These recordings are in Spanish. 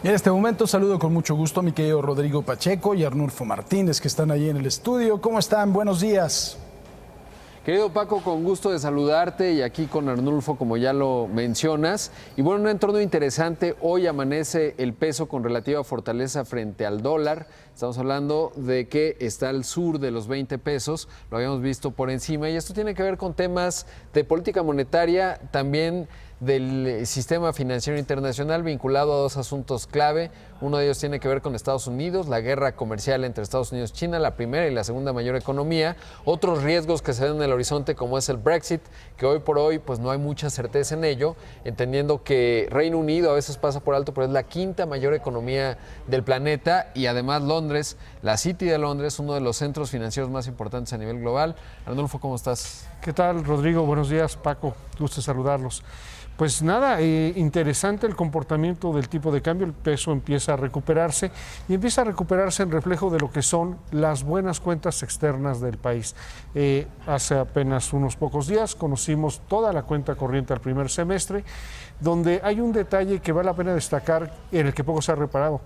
Y en este momento saludo con mucho gusto a mi querido Rodrigo Pacheco y Arnulfo Martínez, que están allí en el estudio. ¿Cómo están? Buenos días. Querido Paco, con gusto de saludarte y aquí con Arnulfo, como ya lo mencionas. Y bueno, un entorno interesante. Hoy amanece el peso con relativa fortaleza frente al dólar. Estamos hablando de que está al sur de los 20 pesos, lo habíamos visto por encima. Y esto tiene que ver con temas de política monetaria, también del sistema financiero internacional, vinculado a dos asuntos clave. Uno de ellos tiene que ver con Estados Unidos, la guerra comercial entre Estados Unidos y China, la primera y la segunda mayor economía. Otros riesgos que se ven en el horizonte, como es el Brexit, que hoy por hoy pues no hay mucha certeza en ello, entendiendo que Reino Unido a veces pasa por alto, pero es la quinta mayor economía del planeta, y además Londres, la City de Londres, uno de los centros financieros más importantes a nivel global. Arnulfo, ¿cómo estás? ¿Qué tal, Rodrigo? Buenos días, Paco. Gusto saludarlos. Pues nada, interesante el comportamiento del tipo de cambio. El peso empieza a recuperarse y empieza a recuperarse en reflejo de lo que son las buenas cuentas externas del país. Hace apenas unos pocos días conocimos toda la cuenta corriente al primer semestre, donde hay un detalle que vale la pena destacar, en el que poco se ha reparado.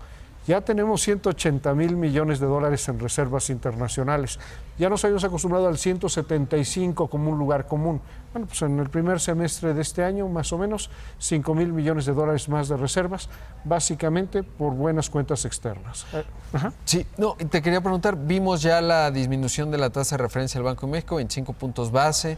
Ya tenemos 180,000 millones de dólares en reservas internacionales. Ya nos habíamos acostumbrado al 175 como un lugar común. Bueno, pues en el primer semestre de este año, más o menos, 5,000 millones de dólares más de reservas, básicamente por buenas cuentas externas. Sí, no, te quería preguntar, vimos ya la disminución de la tasa de referencia del Banco de México, 25 puntos base.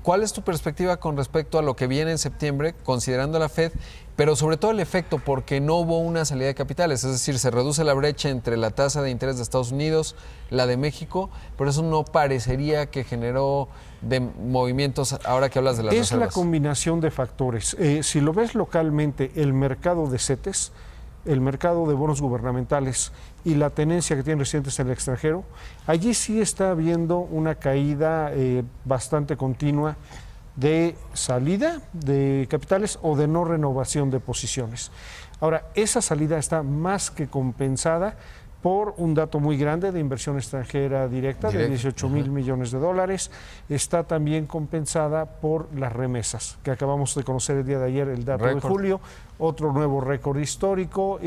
¿Cuál es tu perspectiva con respecto a lo que viene en septiembre, considerando la Fed, pero sobre todo el efecto, porque no hubo una salida de capitales? Es decir, se reduce la brecha entre la tasa de interés de Estados Unidos, la de México, pero eso no parecería que generó de movimientos ahora que hablas de las reservas. Es la combinación de factores. Si lo ves localmente, el mercado de CETES, el mercado de bonos gubernamentales y la tenencia que tienen residentes en el extranjero, allí sí está habiendo una caída bastante continua de salida de capitales o de no renovación de posiciones. Ahora, esa salida está más que compensada por un dato muy grande de inversión extranjera directa de 18,000 millones de dólares. Está también compensada por las remesas, que acabamos de conocer el día de ayer, el dato de julio, otro nuevo récord histórico.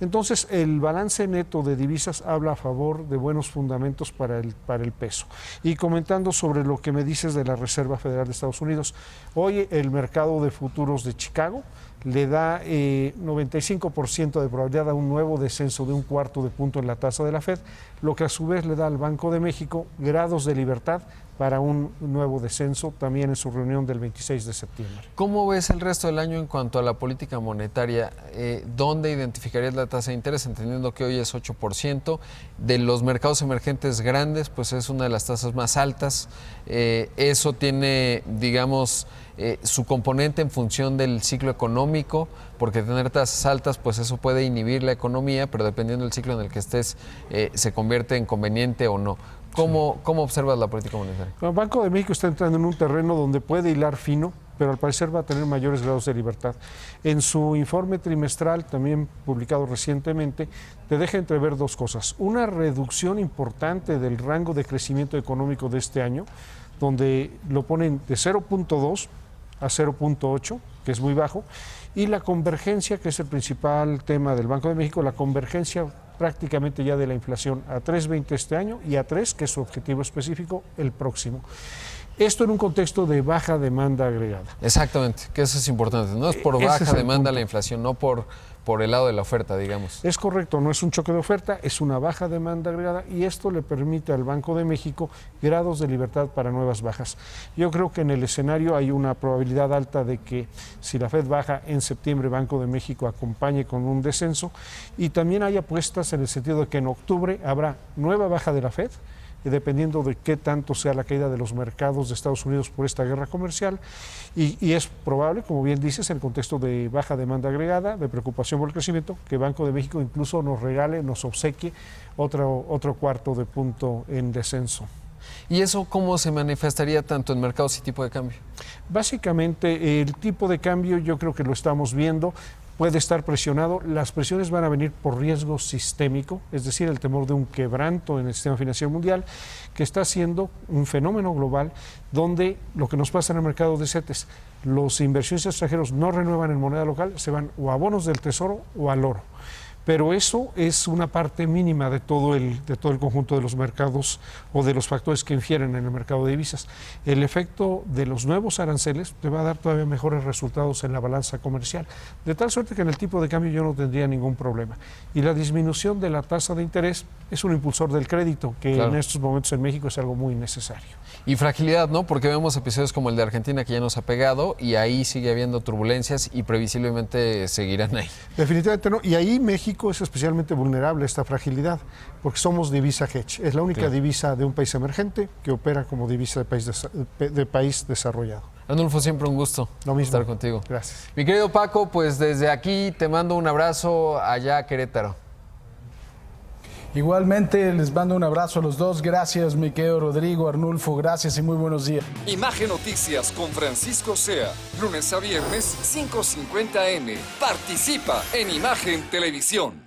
Entonces, el balance neto de divisas habla a favor de buenos fundamentos para el peso. Y comentando sobre lo que me dices de la Reserva Federal de Estados Unidos, hoy el mercado de futuros de Chicago le da 95% de probabilidad a un nuevo descenso de 1/4 de punto en la tasa de la Fed, lo que a su vez le da al Banco de México grados de libertad para un nuevo descenso también en su reunión del 26 de septiembre. ¿Cómo ves el resto del año en cuanto a la política monetaria? ¿Dónde identificarías la tasa de interés, entendiendo que hoy es 8%? De los mercados emergentes grandes, pues es una de las tasas más altas. Eso tiene, digamos, su componente en función del ciclo económico, porque tener tasas altas, pues eso puede inhibir la economía, pero dependiendo del ciclo en el que estés, se convierte en conveniente o no. ¿Cómo observas la política monetaria? El Banco de México está entrando en un terreno donde puede hilar fino, pero al parecer va a tener mayores grados de libertad. En su informe trimestral, también publicado recientemente, te deja entrever dos cosas. Una reducción importante del rango de crecimiento económico de este año, donde lo ponen de 0.2 a 0.8, que es muy bajo, y la convergencia, que es el principal tema del Banco de México, la convergencia prácticamente ya de la inflación a 3.20 este año y a 3, que es su objetivo específico, el próximo. Esto en un contexto de baja demanda agregada. Exactamente, que eso es importante. No es por baja demanda la inflación, no por el lado de la oferta, digamos. Es correcto, no es un choque de oferta, es una baja demanda agregada, y esto le permite al Banco de México grados de libertad para nuevas bajas. Yo creo que en el escenario hay una probabilidad alta de que si la Fed baja en septiembre, Banco de México acompañe con un descenso, y también hay apuestas en el sentido de que en octubre habrá nueva baja de la Fed, dependiendo de qué tanto sea la caída de los mercados de Estados Unidos por esta guerra comercial, y es probable, como bien dices, en el contexto de baja demanda agregada, de preocupación por el crecimiento, que Banco de México incluso nos regale, nos obsequie otro 1/4 de punto en descenso. ¿Y eso cómo se manifestaría tanto en mercados y tipo de cambio? Básicamente, el tipo de cambio yo creo que lo estamos viendo. puede estar presionado. Las presiones van a venir por riesgo sistémico, es decir, el temor de un quebranto en el sistema financiero mundial, que está siendo un fenómeno global donde lo que nos pasa en el mercado de CETES, los inversionistas extranjeros no renuevan en moneda local, se van o a bonos del tesoro o al oro. Pero eso es una parte mínima de todo el conjunto de los mercados o de los factores que infieren en el mercado de divisas. El efecto de los nuevos aranceles te va a dar todavía mejores resultados en la balanza comercial, de tal suerte que en el tipo de cambio yo no tendría ningún problema. Y la disminución de la tasa de interés es un impulsor del crédito, que en estos momentos en México es algo muy necesario. Y fragilidad, ¿no? Porque vemos episodios como el de Argentina que ya nos ha pegado y ahí sigue habiendo turbulencias y previsiblemente seguirán ahí. Definitivamente no. Y ahí México es especialmente vulnerable a esta fragilidad, porque somos divisa hedge. Es la única divisa de un país emergente que opera como divisa de país desarrollado. Arnulfo, siempre un gusto estar contigo. Gracias. Mi querido Paco, pues desde aquí te mando un abrazo allá a Querétaro. Igualmente les mando un abrazo a los dos. Gracias, mi querido Rodrigo, Arnulfo, gracias y muy buenos días. Imagen Noticias con Francisco Sea, lunes a viernes 5:50 AM. Participa en Imagen Televisión.